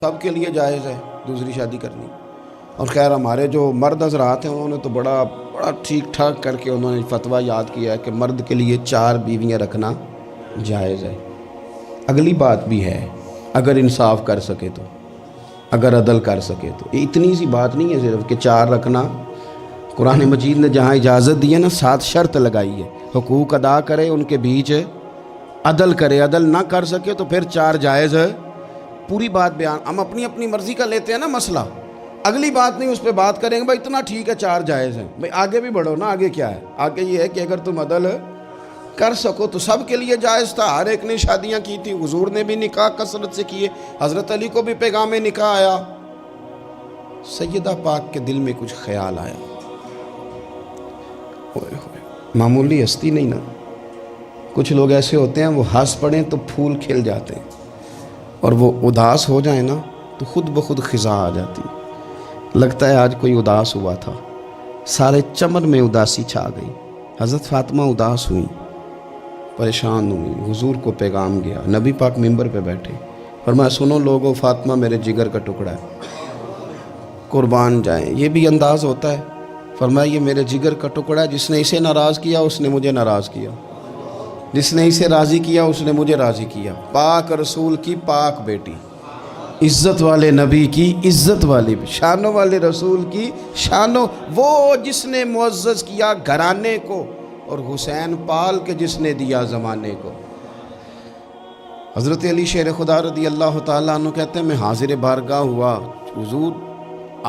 سب کے لیے جائز ہے دوسری شادی کرنی۔ اور خیر ہمارے جو مرد حضرات ہیں انہوں نے تو بڑا ٹھیک ٹھاک کر کے انہوں نے فتویٰ یاد کیا ہے کہ مرد کے لیے 4 بیویاں رکھنا جائز ہے۔ اگلی بات بھی ہے، اگر انصاف کر سکے تو، اگر عدل کر سکے تو، یہ اتنی سی بات نہیں ہے صرف کہ 4 رکھنا۔ قرآن مجید نے جہاں اجازت دی ہے نا، 7 شرط لگائی ہے، حقوق ادا کرے، ان کے بیچ عدل کرے، عدل نہ کر سکے تو پھر 4 جائز ہے۔ پوری بات بیان، ہم اپنی اپنی مرضی کا لیتے ہیں نا مسئلہ، اگلی بات نہیں اس پہ بات کریں گے، بھائی اتنا ٹھیک ہے 4 جائز ہیں، بھائی آگے بھی بڑھو نا، آگے کیا ہے؟ آگے یہ ہے کہ اگر تم عدل کر سکو تو سب کے لیے جائز تھا، ہر ایک نے شادیاں کی تھی، حضور نے بھی نکاح کثرت سے کیے، حضرت علی کو بھی پیغام نکاح آیا، سیدہ پاک کے دل میں کچھ خیال آیا، معمولی ہستی نہیں نا، کچھ لوگ ایسے ہوتے ہیں وہ ہنس پڑیں تو پھول کھل جاتے ہیں، اور وہ اداس ہو جائیں نا تو خود بخود خزاں آ جاتی، لگتا ہے آج کوئی اداس ہوا تھا، سارے چمن میں اداسی چھا گئی۔ حضرت فاطمہ اداس ہوئی، پریشان ہوئی، حضور کو پیغام گیا، نبی پاک منبر پہ بیٹھے، فرمایا سنو لوگو، فاطمہ میرے جگر کا ٹکڑا ہے، قربان جائیں۔ یہ بھی انداز ہوتا ہے، فرمایا یہ میرے جگر کا ٹکڑا ہے، جس نے اسے ناراض کیا اس نے مجھے ناراض کیا، جس نے اسے راضی کیا اس نے مجھے راضی کیا۔ پاک رسول کی پاک بیٹی، عزت والے نبی کی عزت والی، شانوں والے رسول کی شانوں، وہ جس نے معزز کیا گھرانے کو، اور حسین پال کے جس نے دیا زمانے کو۔ حضرت علی شیر خدا رضی اللہ تعالیٰ عنہ کہتے ہیں میں حاضر بارگاہ ہوا، حضور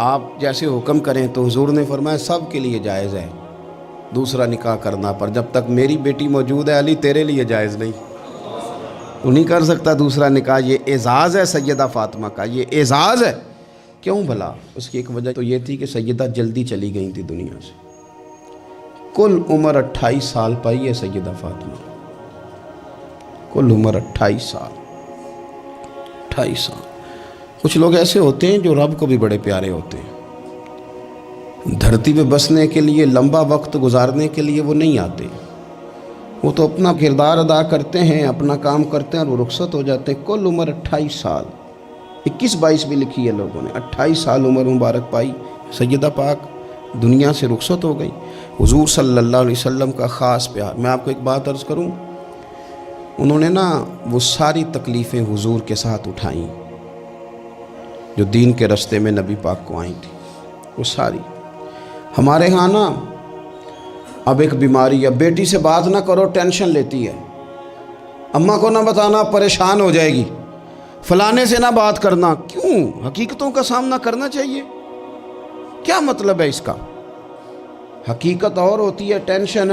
آپ جیسے حکم کریں، تو حضور نے فرمایا سب کے لیے جائز ہے دوسرا نکاح کرنا، پر جب تک میری بیٹی موجود ہے علی تیرے لیے جائز نہیں، تو نہیں کر سکتا دوسرا نکاح۔ یہ اعزاز ہے سیدہ فاطمہ کا، یہ اعزاز ہے۔ کیوں بھلا؟ اس کی ایک وجہ تو یہ تھی کہ سیدہ جلدی چلی گئی تھی دنیا سے، کل عمر 28 سال پائی ہے سیدہ فاطمہ، کل عمر 28 سال، 28 سال۔ کچھ لوگ ایسے ہوتے ہیں جو رب کو بھی بڑے پیارے ہوتے ہیں، دھرتی پہ بسنے کے لیے لمبا وقت گزارنے کے لیے وہ نہیں آتے، وہ تو اپنا کردار ادا کرتے ہیں، اپنا کام کرتے ہیں اور وہ رخصت ہو جاتے ہیں۔ کل عمر 28 سال، 21-22 بھی لکھی ہے لوگوں نے، 28 سال عمر مبارک پائی سیدہ پاک، دنیا سے رخصت ہو گئی۔ حضور صلی اللہ علیہ وسلم کا خاص پیار۔ میں آپ کو ایک بات عرض کروں، انہوں نے نا وہ ساری تکلیفیں حضور کے ساتھ اٹھائیں جو دین کے رستے میں نبی پاک کو آئی تھی، وہ ساری۔ ہمارے ہاں نا اب ایک بیماری ہے، بیٹی سے بات نہ کرو ٹینشن لیتی ہے، اماں کو نہ بتانا پریشان ہو جائے گی، فلانے سے نہ بات کرنا۔ کیوں؟ حقیقتوں کا سامنا کرنا چاہیے، کیا مطلب ہے اس کا؟ حقیقت اور ہوتی ہے، ٹینشن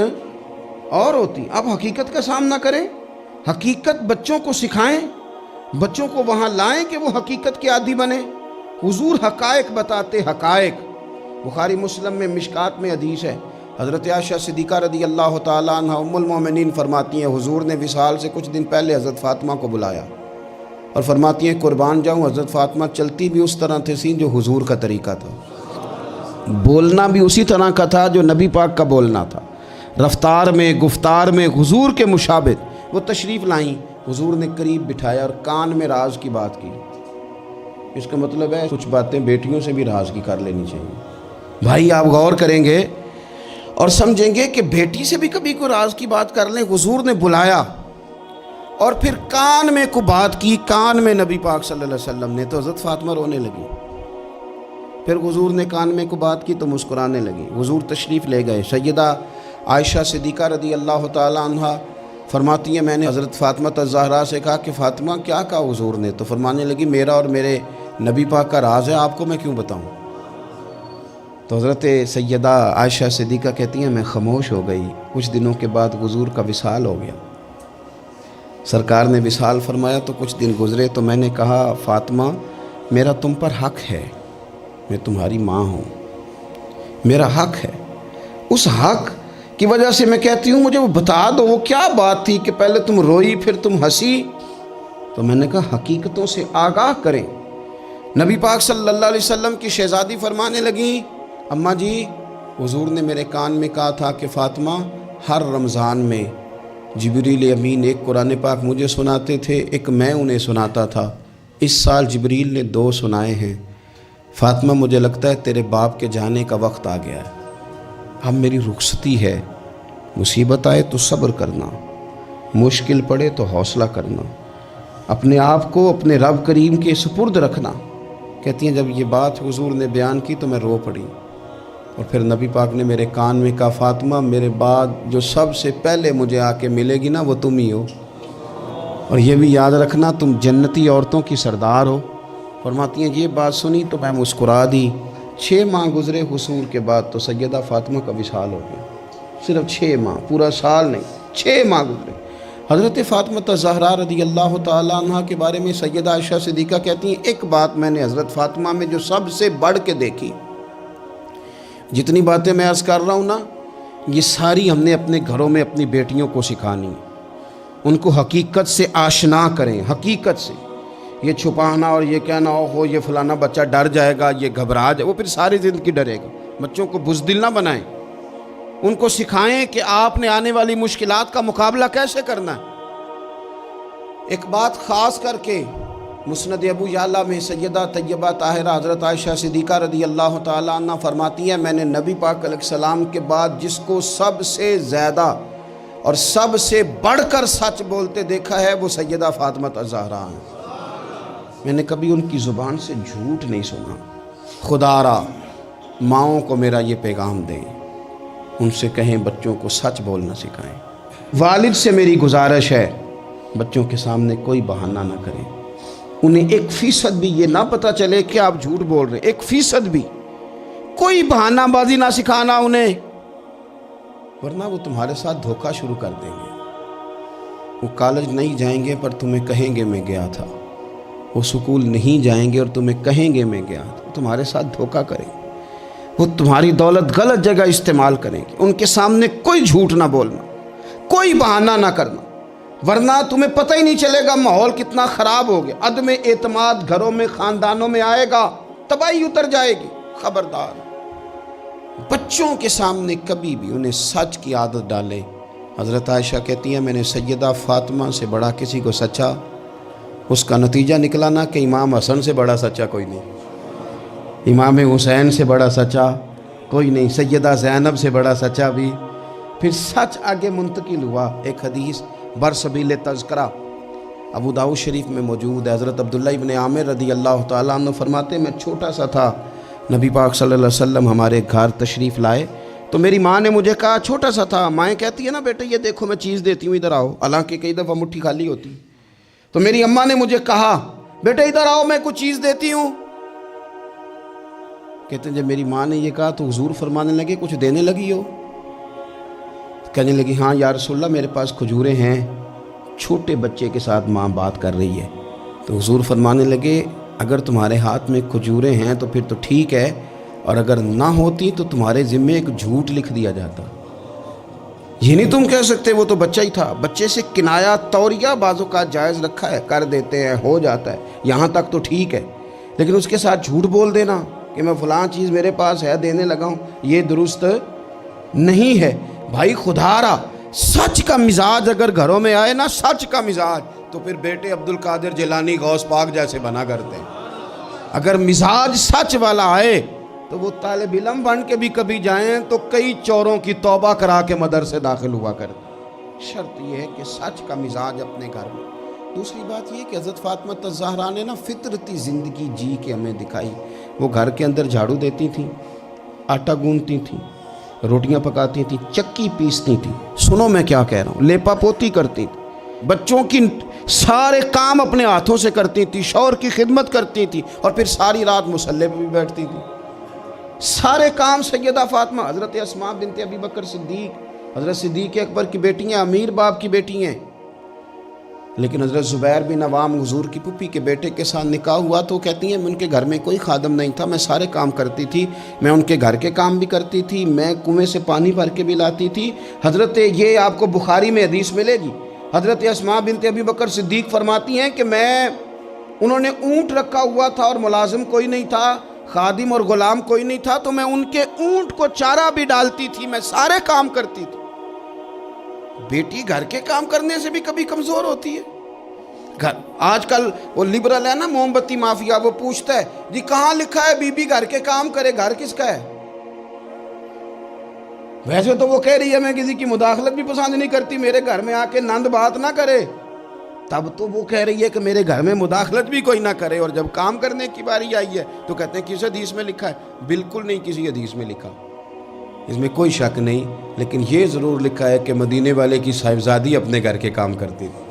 اور ہوتی۔ اب حقیقت کا سامنا کریں، حقیقت بچوں کو سکھائیں، بچوں کو وہاں لائیں کہ وہ حقیقت کے عادی بنیں۔ حضور حقائق بتاتے، حقائق۔ بخاری مسلم میں مشکات میں حدیث ہے، حضرت عائشہ صدیقہ رضی اللہ تعالیٰ عنہ ام المومنین فرماتی ہیں حضور نے وصال سے کچھ دن پہلے حضرت فاطمہ کو بلایا اور فرماتی ہیں قربان جاؤں حضرت فاطمہ چلتی بھی اس طرح تھی جو حضور کا طریقہ تھا، بولنا بھی اسی طرح کا تھا جو نبی پاک کا بولنا تھا، رفتار میں گفتار میں حضور کے مشابہ۔ وہ تشریف لائیں، حضور نے قریب بٹھایا اور کان میں راز کی بات کی۔ اس کا مطلب ہے کچھ باتیں بیٹیوں سے بھی راز کی کر لینی چاہیے۔ بھائی آپ غور کریں گے اور سمجھیں گے کہ بیٹی سے بھی کبھی کوئی راز کی بات کر لیں۔ حضور نے بلایا اور پھر کان میں کو بات کی، کان میں نبی پاک صلی اللہ علیہ وسلم نے، تو حضرت فاطمہ رونے لگی۔ پھر حضور نے کان میں کو بات کی تو مسکرانے لگی۔ حضور تشریف لے گئے، سیدہ عائشہ صدیقہ رضی اللہ تعالیٰ عنہ فرماتی ہیں میں نے حضرت فاطمہ الزہرا سے کہا کہ فاطمہ کیا کہا حضور نے؟ تو فرمانے لگی میرا اور میرے نبی پاک کا راز ہے، آپ کو میں کیوں بتاؤں؟ تو حضرت سیدہ عائشہ صدیقہ کہتی ہیں میں خاموش ہو گئی۔ کچھ دنوں کے بعد حضور کا وصال ہو گیا، سرکار نے وصال فرمایا تو کچھ دن گزرے تو میں نے کہا فاطمہ میرا تم پر حق ہے، میں تمہاری ماں ہوں، میرا حق ہے، اس حق کی وجہ سے میں کہتی ہوں مجھے وہ بتا دو وہ کیا بات تھی کہ پہلے تم روئی پھر تم ہنسی؟ تو میں نے کہا حقیقتوں سے آگاہ کریں۔ نبی پاک صلی اللہ علیہ وسلم کی شہزادی فرمانے لگیں اماں جی حضور نے میرے کان میں کہا تھا کہ فاطمہ ہر رمضان میں جبریل امین ایک قرآن پاک مجھے سناتے تھے، ایک میں انہیں سناتا تھا، اس سال جبریل نے 2 سنائے ہیں، فاطمہ مجھے لگتا ہے تیرے باپ کے جانے کا وقت آ گیا ہے، اب میری رخصتی ہے، مصیبت آئے تو صبر کرنا، مشکل پڑے تو حوصلہ کرنا، اپنے آپ کو اپنے رب کریم کے سپرد رکھنا۔ کہتی ہیں جب یہ بات حضور نے بیان کی تو میں رو پڑی، اور پھر نبی پاک نے میرے کان میں کہا فاطمہ میرے بعد جو سب سے پہلے مجھے آ کے ملے گی نا وہ تم ہی ہو، اور یہ بھی یاد رکھنا تم جنتی عورتوں کی سردار ہو۔ فرماتی ہیں یہ بات سنی تو میں مسکرا دی۔ 6 ماہ گزرے حصول کے بعد تو سیدہ فاطمہ کا وصال ہو گیا، صرف 6 ماہ، پورا سال نہیں، 6 ماہ گزرے۔ حضرت فاطمہ زہرا رضی اللہ تعالیٰ عنہ کے بارے میں سیدہ عائشہ صدیقہ کہتی ہیں ایک بات میں نے حضرت فاطمہ میں جو سب سے بڑھ کے دیکھی، جتنی باتیں میں عرض کر رہا ہوں نا یہ ساری ہم نے اپنے گھروں میں اپنی بیٹیوں کو سکھانی، ان کو حقیقت سے آشنا کریں، حقیقت سے۔ یہ چھپانا اور یہ کہنا ہو یہ فلانا بچہ ڈر جائے گا، یہ گھبرا جائے، وہ پھر ساری زندگی ڈرے گا۔ بچوں کو بزدل نہ بنائیں، ان کو سکھائیں کہ آپ نے آنے والی مشکلات کا مقابلہ کیسے کرنا ہے۔ ایک بات خاص کر کے مسند ابو یعلا میں سیدہ طیبہ طاہرہ حضرت عائشہ صدیقہ رضی اللہ تعالیٰ عنہ فرماتی ہیں میں نے نبی پاک علیہ السلام کے بعد جس کو سب سے زیادہ اور سب سے بڑھ کر سچ بولتے دیکھا ہے وہ سیدہ فاطمہ الزہرا ہیں۔ میں نے کبھی ان کی زبان سے جھوٹ نہیں سنا۔ خدا را ماؤں کو میرا یہ پیغام دیں، ان سے کہیں بچوں کو سچ بولنا سکھائیں۔ والد سے میری گزارش ہے بچوں کے سامنے کوئی بہانہ نہ کریں، انہیں 1% بھی یہ نہ پتہ چلے کہ آپ جھوٹ بول رہے ہیں، 1% بھی کوئی بہانہ بازی نہ سکھانا انہیں، ورنہ وہ تمہارے ساتھ دھوکہ شروع کر دیں گے۔ وہ کالج نہیں جائیں گے پر تمہیں کہیں گے میں گیا تھا، وہ سکول نہیں جائیں گے اور تمہیں کہیں گے میں گیا تھا، تمہارے ساتھ دھوکہ کریں گے، وہ تمہاری دولت غلط جگہ استعمال کریں گے۔ ان کے سامنے کوئی جھوٹ نہ بولنا، کوئی بہانہ نہ کرنا، ورنہ تمہیں پتہ ہی نہیں چلے گا ماحول کتنا خراب ہو گیا، عدم اعتماد گھروں میں خاندانوں میں آئے گا، تباہی اتر جائے گی۔ خبردار بچوں کے سامنے کبھی بھی انہیں سچ کی عادت ڈالے۔ حضرت عائشہ کہتی ہیں میں نے سیدہ فاطمہ سے بڑا کسی کو سچا، اس کا نتیجہ نکلا نا کہ امام حسن سے بڑا سچا کوئی نہیں، امام حسین سے بڑا سچا کوئی نہیں، سیدہ زینب سے بڑا سچا بھی۔ پھر سچ آگے منتقل ہوا۔ ایک حدیث برسبیل تذکرہ ابو داؤد شریف میں موجود ہے، حضرت عبداللہ ابن عامر رضی اللہ تعالیٰ عنہ فرماتے میں چھوٹا سا تھا، نبی پاک صلی اللہ علیہ وسلم ہمارے گھر تشریف لائے تو میری ماں نے مجھے کہا، چھوٹا سا تھا، مائیں کہتی ہے نا بیٹے یہ دیکھو میں چیز دیتی ہوں ادھر آؤ، حالانکہ کئی دفعہ مٹھی خالی ہوتی، تو میری اماں نے مجھے کہا بیٹے ادھر آؤ میں کچھ چیز دیتی ہوں۔ کہتے ہیں جب میری ماں نے یہ کہا تو حضور فرمانے لگے کچھ دینے لگی ہو؟ کہنے لگی ہاں یا رسول اللہ میرے پاس کھجوریں ہیں۔ چھوٹے بچے کے ساتھ ماں بات کر رہی ہے تو حضور فرمانے لگے اگر تمہارے ہاتھ میں کھجوریں ہیں تو پھر تو ٹھیک ہے، اور اگر نہ ہوتی تو تمہارے ذمے ایک جھوٹ لکھ دیا جاتا۔ یہ نہیں تم کہہ سکتے وہ تو بچہ ہی تھا، بچے سے کنایا توریہ بعض اوقات جائز رکھا ہے، کر دیتے ہیں، ہو جاتا ہے، یہاں تک تو ٹھیک ہے، لیکن اس کے ساتھ جھوٹ بول دینا کہ میں فلاں چیز میرے پاس ہے دینے لگا ہوں، یہ درست نہیں ہے۔ بھائی خدا را سچ کا مزاج اگر گھروں میں آئے نا، سچ کا مزاج، تو پھر بیٹے عبد القادر جیلانی غوث پاک جیسے بنا کرتے ہیں۔ اگر مزاج سچ والا آئے تو وہ طالب علم بن کے بھی کبھی جائیں تو کئی چوروں کی توبہ کرا کے مدرسے داخل ہوا کرتے۔ شرط یہ ہے کہ سچ کا مزاج اپنے گھر میں۔ دوسری بات یہ کہ حضرت فاطمہ الزہرا نے نا فطرتی زندگی جی کے ہمیں دکھائی۔ وہ گھر کے اندر جھاڑو دیتی تھیں، آٹا گوندتی تھیں، روٹیاں پکاتی تھیں، چکی پیستی تھیں، سنو میں کیا کہہ رہا ہوں، لیپا پوتی کرتی تھی، بچوں کی سارے کام اپنے ہاتھوں سے کرتی تھی، شوہر کی خدمت کرتی تھی، اور پھر ساری رات مصلے پہ بھی بیٹھتی تھی۔ سارے کام سیدہ فاطمہ، حضرت اسماء بنت ابی بکر صدیق، حضرت صدیق اکبر کی بیٹی ہیں، امیر باپ کی بیٹی ہیں، لیکن حضرت زبیر بن عوام حضور کی پھوپھی کے بیٹے کے ساتھ نکاح ہوا تو کہتی ہیں ان کے گھر میں کوئی خادم نہیں تھا، میں سارے کام کرتی تھی، میں ان کے گھر کے کام بھی کرتی تھی، میں کنویں سے پانی بھر کے بھی لاتی تھی۔ حضرت یہ آپ کو بخاری میں حدیث ملے گی، حضرت اسماء بنت ابی بکر صدیق فرماتی ہیں کہ انہوں نے اونٹ رکھا ہوا تھا اور ملازم کوئی نہیں تھا، خادم اور غلام کوئی نہیں تھا، تو میں ان کے اونٹ کو چارہ بھی ڈالتی تھی، میں سارے کام کرتی تھی۔ بیٹی گھر کے کام کرنے سے بھی کبھی کمزور ہوتی ہے، گھر آج کل وہ لبرل ہے نا، موم بتی مافیا، وہ پوچھتا ہے جی کہاں لکھا ہے بی بی گھر کے کام کرے، گھر کس کا ہے؟ ویسے تو وہ کہہ رہی ہے میں کسی کی مداخلت بھی پسند نہیں کرتی، میرے گھر میں آ کے نند بات نہ کرے، تب تو وہ کہہ رہی ہے کہ میرے گھر میں مداخلت بھی کوئی نہ کرے، اور جب کام کرنے کی باری آئی ہے تو کہتے ہیں کس حدیث میں لکھا ہے؟ بالکل نہیں کسی حدیث میں لکھا، اس میں کوئی شک نہیں، لیکن یہ ضرور لکھا ہے کہ مدینے والے کی صاحبزادی اپنے گھر کے کام کرتی تھی،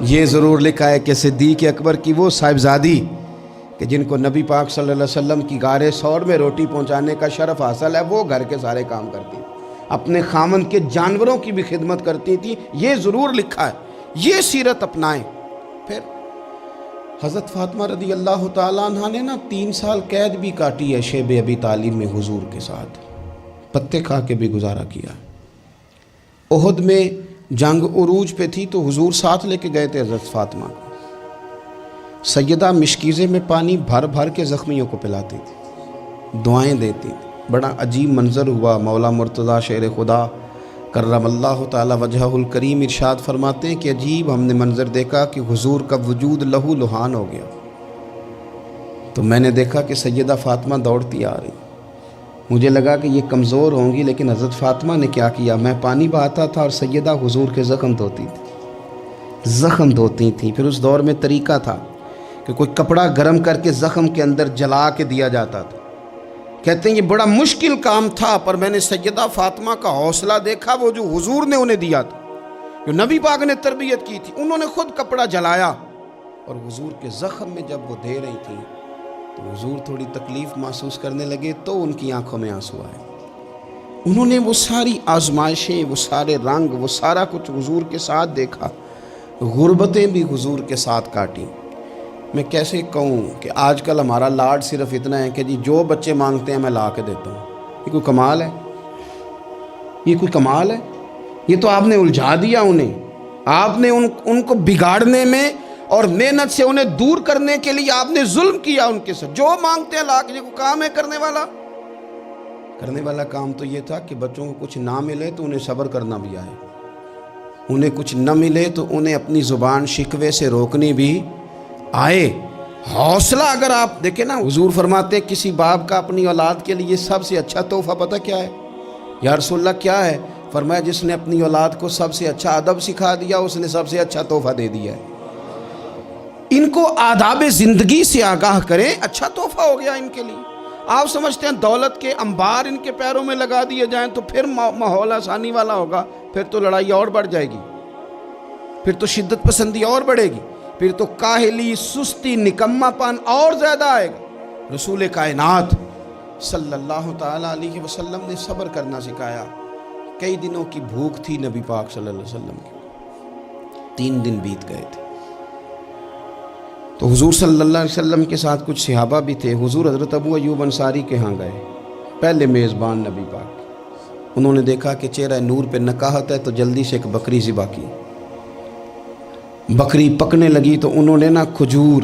یہ ضرور لکھا ہے کہ صدیق اکبر کی وہ صاحبزادی کہ جن کو نبی پاک صلی اللہ علیہ وسلم کی غار ثور میں روٹی پہنچانے کا شرف حاصل ہے، وہ گھر کے سارے کام کرتی تھی، اپنے خامند کے جانوروں کی بھی خدمت کرتی تھی، یہ ضرور لکھا ہے، یہ سیرت اپنائیں۔ پھر حضرت فاطمہ رضی اللہ تعالیٰ عنہ نے نا 3 سال قید بھی کاٹی ہے شیب ابی طالب میں حضور کے ساتھ، پتے کھا کے بھی گزارا کیا۔ احد میں جنگ عروج پہ تھی تو حضور ساتھ لے کے گئے تھے حضرت فاطمہ کو، سیدہ مشکیزے میں پانی بھر بھر کے زخمیوں کو پلاتی تھی، دعائیں دیتی تھی، بڑا عجیب منظر ہوا۔ مولا مرتضیٰ شیر خدا کرم اللہ تعالی وجہہ الکریم ارشاد فرماتے ہیں کہ عجیب ہم نے منظر دیکھا کہ حضور کا وجود لہو لہان ہو گیا، تو میں نے دیکھا کہ سیدہ فاطمہ دوڑتی آ رہی، مجھے لگا کہ یہ کمزور ہوں گی، لیکن حضرت فاطمہ نے کیا کیا، میں پانی بہاتا تھا اور سیدہ حضور کے زخم دھوتی تھی، زخم دھوتی تھیں۔ پھر اس دور میں طریقہ تھا کہ کوئی کپڑا گرم کر کے زخم کے اندر جلا کے دیا جاتا تھا، کہتے ہیں یہ بڑا مشکل کام تھا، پر میں نے سیدہ فاطمہ کا حوصلہ دیکھا، وہ جو حضور نے انہیں دیا تھا، جو نبی پاک نے تربیت کی تھی، انہوں نے خود کپڑا جلایا، اور حضور کے زخم میں جب وہ دے رہی تھی تو حضور تھوڑی تکلیف محسوس کرنے لگے، تو ان کی آنکھوں میں آنسو آئے۔ انہوں نے وہ ساری آزمائشیں، وہ سارے رنگ، وہ سارا کچھ حضور کے ساتھ دیکھا، غربتیں بھی حضور کے ساتھ کاٹیں۔ میں کیسے کہوں کہ آج کل ہمارا لاڈ صرف اتنا ہے کہ جی جو بچے مانگتے ہیں میں لا کے دیتا ہوں، یہ کوئی کمال ہے؟ یہ کوئی کمال ہے؟ یہ تو آپ نے الجھا دیا انہیں، آپ نے ان کو بگاڑنے میں اور محنت سے انہیں دور کرنے کے لیے آپ نے ظلم کیا ان کے ساتھ، جو مانگتے ہیں لا کے، یہ کوئی کام ہے کرنے والا کام تو یہ تھا کہ بچوں کو کچھ نہ ملے تو انہیں صبر کرنا بھی آئے، انہیں کچھ نہ ملے تو انہیں اپنی زبان شکوے سے روکنی بھی آئے۔ حوصلہ اگر آپ دیکھیں نا، حضور فرماتے ہیں کسی باپ کا اپنی اولاد کے لیے سب سے اچھا تحفہ پتہ کیا ہے؟ یا رسول اللہ کیا ہے؟ فرمایا جس نے اپنی اولاد کو سب سے اچھا ادب سکھا دیا، اس نے سب سے اچھا تحفہ دے دیا ہے۔ ان کو آداب زندگی سے آگاہ کریں، اچھا تحفہ ہو گیا ان کے لیے۔ آپ سمجھتے ہیں دولت کے انبار ان کے پیروں میں لگا دیے جائیں تو پھر ماحول آسانی والا ہوگا؟ پھر تو لڑائی اور بڑھ جائے گی، پھر تو شدت پسندی اور بڑھے گی، پھر تو کاہلی، سستی، نکما پن اور زیادہ آئے گا۔ رسول کائنات صلی اللہ تعالیٰ علیہ وسلم نے صبر کرنا سکھایا۔ کئی دنوں کی بھوک تھی نبی پاک صلی اللہ علیہ وسلم کی، 3 دن بیت گئے تھے، تو حضور صلی اللہ علیہ وسلم کے ساتھ کچھ صحابہ بھی تھے۔ حضور حضرت ابو ایوب انصاری کے ہاں گئے، پہلے میزبان نبی پاک، انہوں نے دیکھا کہ چہرہ نور پہ نکاہت ہے تو جلدی سے ایک بکری ذبح کی۔ بکری پکنے لگی تو انہوں نے نا کھجور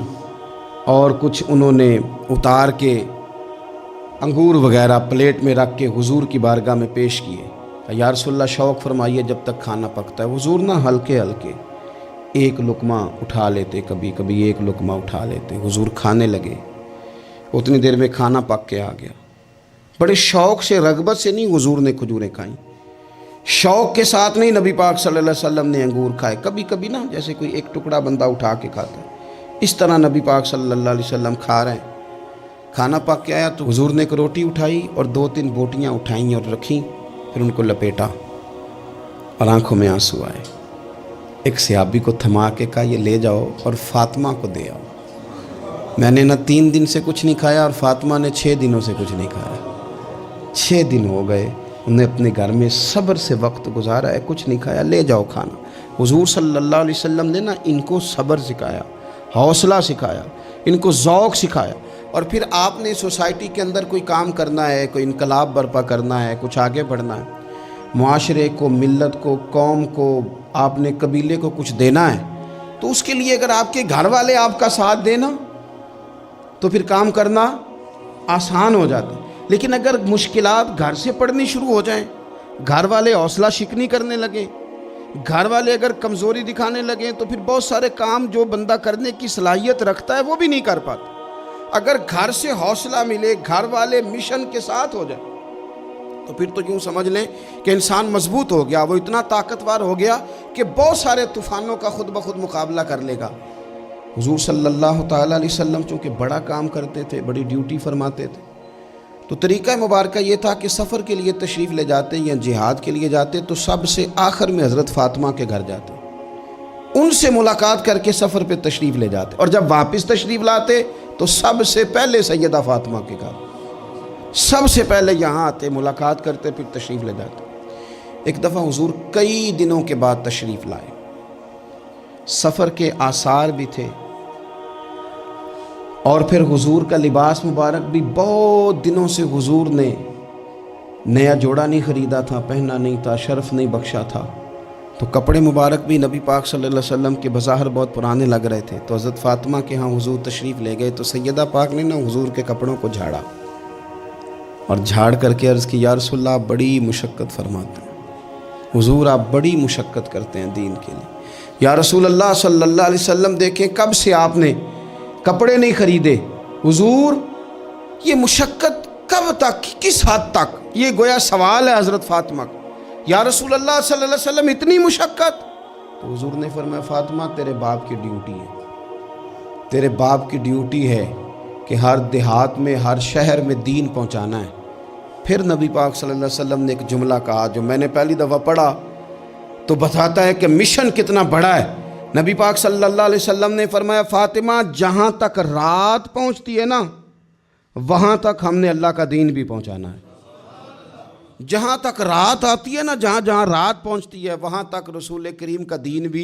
اور کچھ انہوں نے اتار کے انگور وغیرہ پلیٹ میں رکھ کے حضور کی بارگاہ میں پیش کیے۔ یا رسول اللہ شوق فرمائیے جب تک کھانا پکتا ہے۔ حضور نا ہلکے ہلکے ایک لقمہ اٹھا لیتے، کبھی کبھی ایک لقمہ اٹھا لیتے، حضور کھانے لگے، اتنی دیر میں کھانا پک کے آ گیا۔ بڑے شوق سے، رغبت سے نہیں حضور نے کھجوریں کھائیں، شوق کے ساتھ نہیں نبی پاک صلی اللہ علیہ وسلم نے انگور کھائے، کبھی کبھی نا جیسے کوئی ایک ٹکڑا بندہ اٹھا کے کھاتا ہے، اس طرح نبی پاک صلی اللہ علیہ وسلم کھا رہے ہیں۔ کھانا پک کے آیا تو حضور نے ایک روٹی اٹھائی اور 2-3 بوٹیاں اٹھائیں اور رکھیں، پھر ان کو لپیٹا اور آنکھوں میں آنسو آئے۔ ایک صحابی کو تھما کے کہا یہ لے جاؤ اور فاطمہ کو دے آؤ، میں نے نہ 3 دن سے کچھ نہیں کھایا اور فاطمہ نے 6 دنوں سے کچھ نہیں کھایا، 6 دن ہو گئے انہیں اپنے گھر میں صبر سے وقت گزارا ہے، کچھ نہیں کھایا، لے جاؤ کھانا۔ حضور صلی اللہ علیہ وسلم نے نا ان کو صبر سکھایا، حوصلہ سکھایا، ان کو ذوق سکھایا۔ اور پھر آپ نے سوسائٹی کے اندر کوئی کام کرنا ہے، کوئی انقلاب برپا کرنا ہے، کچھ آگے بڑھنا ہے، معاشرے کو، ملت کو، قوم کو، آپ نے قبیلے کو کچھ دینا ہے، تو اس کے لیے اگر آپ کے گھر والے آپ کا ساتھ دینا تو پھر کام کرنا آسان ہو جاتا ہے۔ لیکن اگر مشکلات گھر سے پڑنی شروع ہو جائیں، گھر والے حوصلہ شکنی کرنے لگے، گھر والے اگر کمزوری دکھانے لگیں تو پھر بہت سارے کام جو بندہ کرنے کی صلاحیت رکھتا ہے وہ بھی نہیں کر پاتا۔ اگر گھر سے حوصلہ ملے، گھر والے مشن کے ساتھ ہو جائے، تو پھر تو یوں سمجھ لیں کہ انسان مضبوط ہو گیا، وہ اتنا طاقتور ہو گیا کہ بہت سارے طوفانوں کا خود بخود مقابلہ کر لے گا۔ حضور صلی اللہ تعالیٰ علیہ وسلم چونکہ بڑا کام کرتے تھے، بڑی ڈیوٹی فرماتے تھے، تو طریقہ مبارکہ یہ تھا کہ سفر کے لیے تشریف لے جاتے یا جہاد کے لیے جاتے تو سب سے آخر میں حضرت فاطمہ کے گھر جاتے، ان سے ملاقات کر کے سفر پہ تشریف لے جاتے، اور جب واپس تشریف لاتے تو سب سے پہلے سیدہ فاطمہ کے گھر سب سے پہلے یہاں آتے، ملاقات کرتے، پھر تشریف لے جاتے۔ ایک دفعہ حضور کئی دنوں کے بعد تشریف لائے، سفر کے آثار بھی تھے، اور پھر حضور کا لباس مبارک بھی بہت دنوں سے حضور نے نیا جوڑا نہیں خریدا تھا، پہنا نہیں تھا، شرف نہیں بخشا تھا، تو کپڑے مبارک بھی نبی پاک صلی اللہ علیہ وسلم کے بظاہر بہت پرانے لگ رہے تھے۔ تو حضرت فاطمہ کے ہاں حضور تشریف لے گئے تو سیدہ پاک نے حضور کے کپڑوں کو جھاڑا، اور جھاڑ کر کے عرض کی، یا رسول اللہ آپ بڑی مشقت فرماتے ہیں، حضور آپ بڑی مشقت کرتے ہیں دین کے لیے۔ یا رسول اللہ صلی اللہ علیہ وسلم دیکھیں کب سے آپ نے کپڑے نہیں خریدے، حضور یہ مشقت کب تک، کس حد تک؟ یہ گویا سوال ہے حضرت فاطمہ کا۔ یا رسول اللہ صلی اللہ علیہ وسلم اتنی مشقت؟ تو حضور نے فرمایا فاطمہ تیرے باپ کی ڈیوٹی ہے، تیرے باپ کی ڈیوٹی ہے کہ ہر دیہات میں، ہر شہر میں دین پہنچانا ہے۔ پھر نبی پاک صلی اللہ علیہ وسلم نے ایک جملہ کہا جو میں نے پہلی دفعہ پڑھا تو بتاتا ہے کہ مشن کتنا بڑا ہے۔ نبی پاک صلی اللہ علیہ وسلم نے فرمایا فاطمہ جہاں تک رات پہنچتی ہے نا وہاں تک ہم نے اللہ کا دین بھی پہنچانا ہے۔ جہاں تک رات آتی ہے نا، جہاں جہاں رات پہنچتی ہے وہاں تک رسول کریم کا دین بھی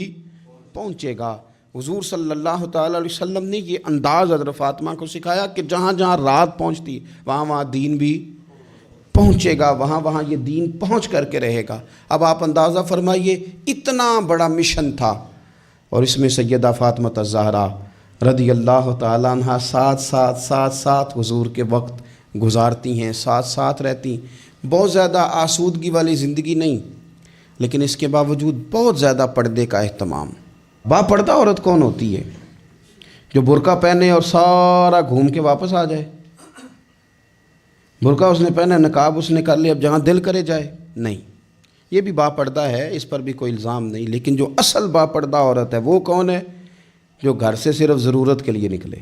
پہنچے گا۔ حضور صلی اللہ تعالیٰ علیہ وسلم نے یہ انداز حضرت فاطمہ کو سکھایا کہ جہاں جہاں رات پہنچتی وہاں وہاں دین بھی پہنچے گا، وہاں وہاں یہ دین پہنچ کر کے رہے گا۔ اب آپ اندازہ فرمائیے اتنا بڑا مشن تھا، اور اس میں سیدہ فاطمہ الزہرا رضی اللہ تعالیٰ عنہ ساتھ حضور کے وقت گزارتی ہیں، ساتھ رہتی، بہت زیادہ آسودگی والی زندگی نہیں، لیکن اس کے باوجود بہت زیادہ پردے کا اہتمام۔ با پردہ عورت کون ہوتی ہے؟ جو برقع پہنے اور سارا گھوم کے واپس آ جائے؟ برقع اس نے پہنا، نقاب اس نے کر لیا، اب جہاں دل کرے جائے؟ نہیں، یہ بھی با پردہ ہے، اس پر بھی کوئی الزام نہیں، لیکن جو اصل با پردہ عورت ہے وہ کون ہے؟ جو گھر سے صرف ضرورت کے لیے نکلے،